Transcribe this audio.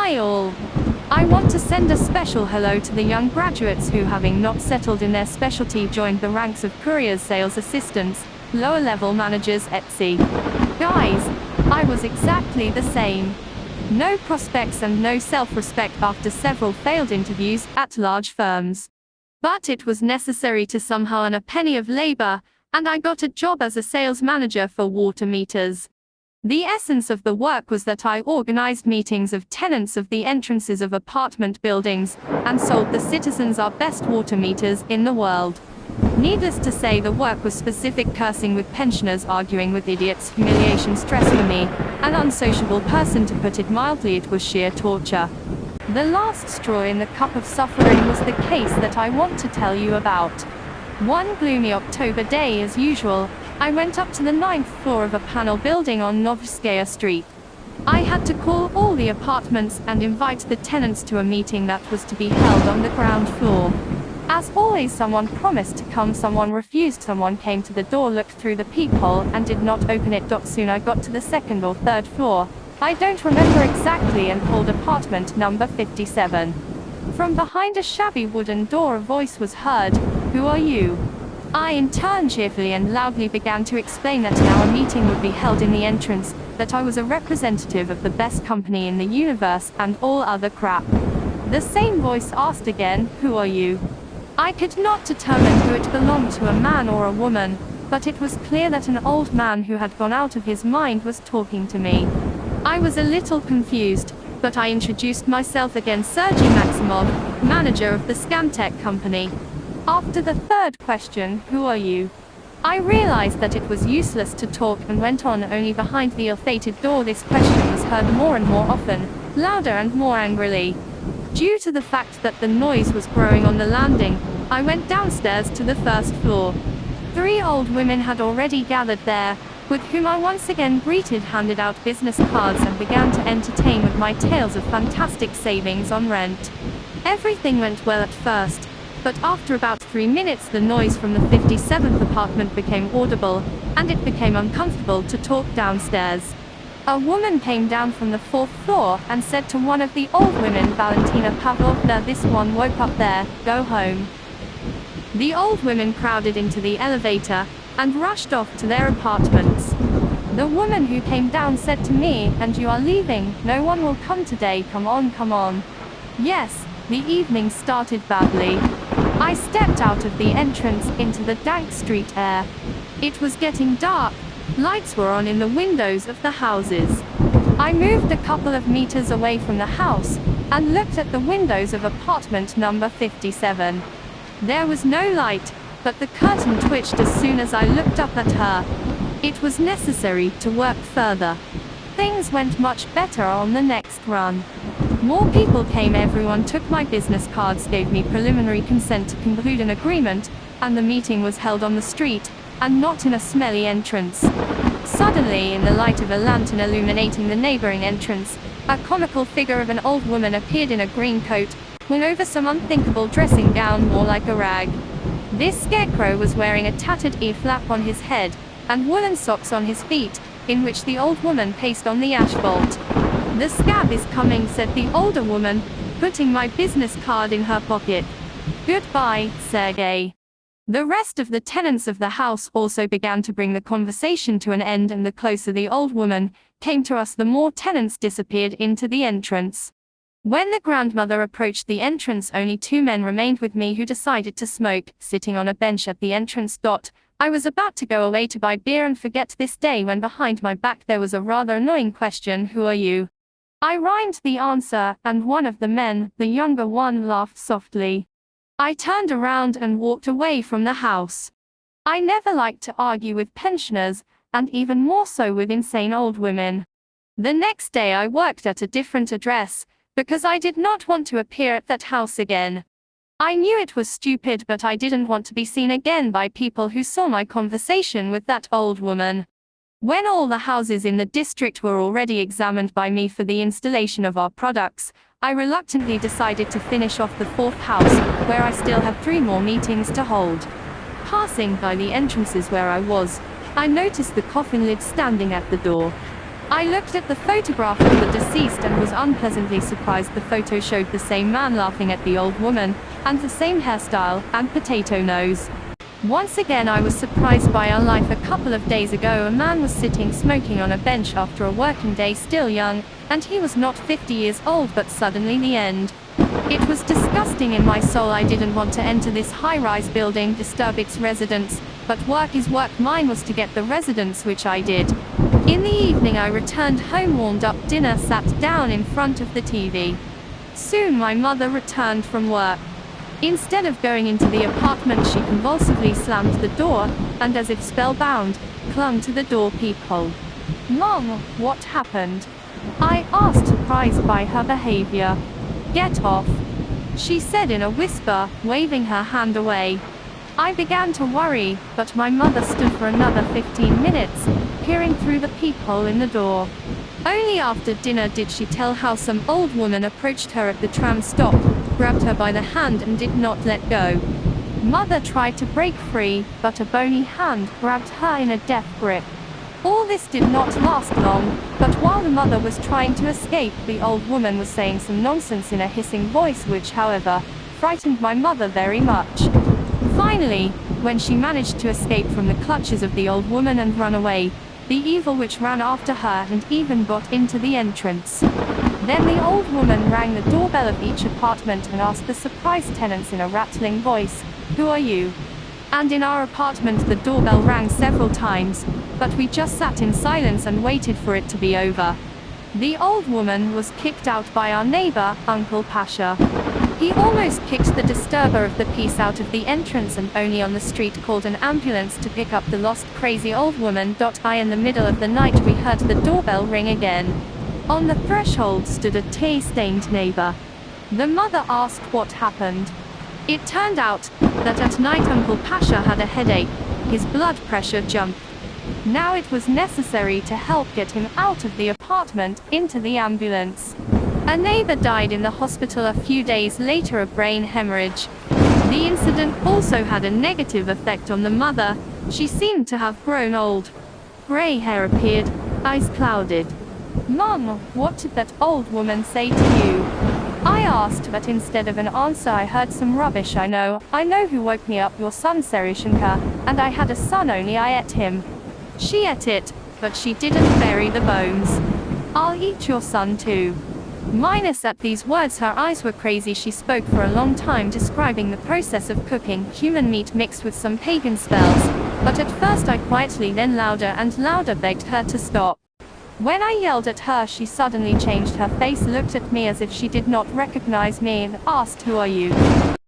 Hi all. I want to send a special hello to the young graduates who, having not settled in their specialty, joined the ranks of couriers, sales assistants, lower level managers, etc. Guys, I was exactly the same. No prospects and no self-respect after several failed interviews at large firms. But it was necessary to somehow earn a penny of labor, and I got a job as a sales manager for water meters. The essence of the work was that I organized meetings of tenants of the entrances of apartment buildings, and sold the citizens our best water meters in the world. Needless to say, the work was specific: cursing with pensioners, arguing with idiots, humiliation, stress for me, an unsociable person to put it mildly. It was sheer torture. The last straw in the cup of suffering was the case that I want to tell you about. One gloomy October day, as usual, I went up to the 9th floor of a panel building on Novskaya Street. I had to call all the apartments and invite the tenants to a meeting that was to be held on the ground floor. As always, someone promised to come, someone refused, someone came to the door, looked through the peephole, and did not open it. Soon I got to the 2nd or 3rd floor, I don't remember exactly, and called apartment number 57. From behind a shabby wooden door a voice was heard: "Who are you?" I in turn cheerfully and loudly began to explain that now a meeting would be held in the entrance, that I was a representative of the best company in the universe, and all other crap. The same voice asked again, "Who are you?" I could not determine who it belonged to, a man or a woman, but it was clear that an old man who had gone out of his mind was talking to me. I was a little confused, but I introduced myself again: Sergey Maximov, manager of the Scamtech company. After the 3rd question, "Who are you?" I realized that it was useless to talk and went on. Only behind the ill-fated door this question was heard more and more often, louder and more angrily. Due to the fact that the noise was growing on the landing, I went downstairs to the 1st floor. 3 old women had already gathered there, with whom I once again greeted, handed out business cards, and began to entertain with my tales of fantastic savings on rent. Everything went well at first, but after about 3 minutes the noise from the 57th apartment became audible, and it became uncomfortable to talk downstairs. A woman came down from the 4th floor and said to one of the old women, "Valentina Pavlovna, this one woke up there, go home." The old women crowded into the elevator and rushed off to their apartments. The woman who came down said to me, "And you are leaving? No one will come today, come on, come on." Yes, the evening started badly. I stepped out of the entrance into the dank street air. It was getting dark. Lights were on in the windows of the houses. I moved a couple of meters away from the house and looked at the windows of apartment number 57. There was no light, but the curtain twitched as soon as I looked up at her. It was necessary to work further. Things went much better on the next run. More people came, everyone took my business cards, gave me preliminary consent to conclude an agreement, and the meeting was held on the street, and not in a smelly entrance. Suddenly, in the light of a lantern illuminating the neighboring entrance, a comical figure of an old woman appeared in a green coat, hung over some unthinkable dressing gown more like a rag. This scarecrow was wearing a tattered E-flap on his head, and woolen socks on his feet, in which the old woman paced on the asphalt. "The scab is coming," said the older woman, putting my business card in her pocket. "Goodbye, Sergey." The rest of the tenants of the house also began to bring the conversation to an end, and the closer the old woman came to us, the more tenants disappeared into the entrance. When the grandmother approached the entrance, only 2 men remained with me, who decided to smoke, sitting on a bench at the entrance. I was about to go away to buy beer and forget this day when behind my back there was a rather annoying question: "Who are you?" I rhymed the answer, and one of the men, the younger one, laughed softly. I turned around and walked away from the house. I never liked to argue with pensioners, and even more so with insane old women. The next day I worked at a different address, because I did not want to appear at that house again. I knew it was stupid, but I didn't want to be seen again by people who saw my conversation with that old woman. When all the houses in the district were already examined by me for the installation of our products, I reluctantly decided to finish off the 4th house, where I still have 3 more meetings to hold. Passing by the entrances where I was, I noticed the coffin lid standing at the door. I looked at the photograph of the deceased and was unpleasantly surprised the photo showed the same man laughing at the old woman, and the same hairstyle, and potato nose. Once again I was surprised by our life. A couple of days ago a man was sitting smoking on a bench after a working day, still young, and he was not 50 years old, but suddenly the end. It was disgusting in my soul. I didn't want to enter this high-rise building, disturb its residents, but work is work. Mine was to get the residents, which I did. In the evening I returned home, warmed up dinner, sat down in front of the TV. Soon my mother returned from work. Instead of going into the apartment, she convulsively slammed the door, and as if spellbound, clung to the door peephole. "Mom, what happened?" I asked, surprised by her behavior. "Get off," she said in a whisper, waving her hand away. I began to worry, but my mother stood for another 15 minutes, peering through the peephole in the door. Only after dinner did she tell how some old woman approached her at the tram stop, grabbed her by the hand and did not let go. Mother tried to break free, but a bony hand grabbed her in a death grip. All this did not last long, but while the mother was trying to escape, the old woman was saying some nonsense in a hissing voice, which, however, frightened my mother very much. Finally, when she managed to escape from the clutches of the old woman and run away, the evil witch ran after her and even got into the entrance. Then the old woman rang the doorbell of each apartment and asked the surprised tenants in a rattling voice, "Who are you?" And in our apartment the doorbell rang several times, but we just sat in silence and waited for it to be over. The old woman was kicked out by our neighbor, Uncle Pasha. He almost kicked the disturber of the peace out of the entrance, and only on the street called an ambulance to pick up the lost crazy old woman. In the middle of the night we heard the doorbell ring again. On the threshold stood a tear-stained neighbor. The mother asked what happened. It turned out that at night Uncle Pasha had a headache. His blood pressure jumped. Now it was necessary to help get him out of the apartment, into the ambulance. A neighbor died in the hospital a few days later of brain hemorrhage. The incident also had a negative effect on the mother. She seemed to have grown old. Gray hair appeared, eyes clouded. "Mom, what did that old woman say to you?" I asked, but instead of an answer I heard some rubbish. I know who woke me up, your son Serishanka, and I had a son, only I ate him. She ate it, but she didn't bury the bones. I'll eat your son too. Minus at these words her eyes were crazy. She spoke for a long time, describing the process of cooking human meat mixed with some pagan spells, but at first I quietly, then louder and louder, begged her to stop. When I yelled at her, she suddenly changed her face, looked at me as if she did not recognize me, and asked, "Who are you?"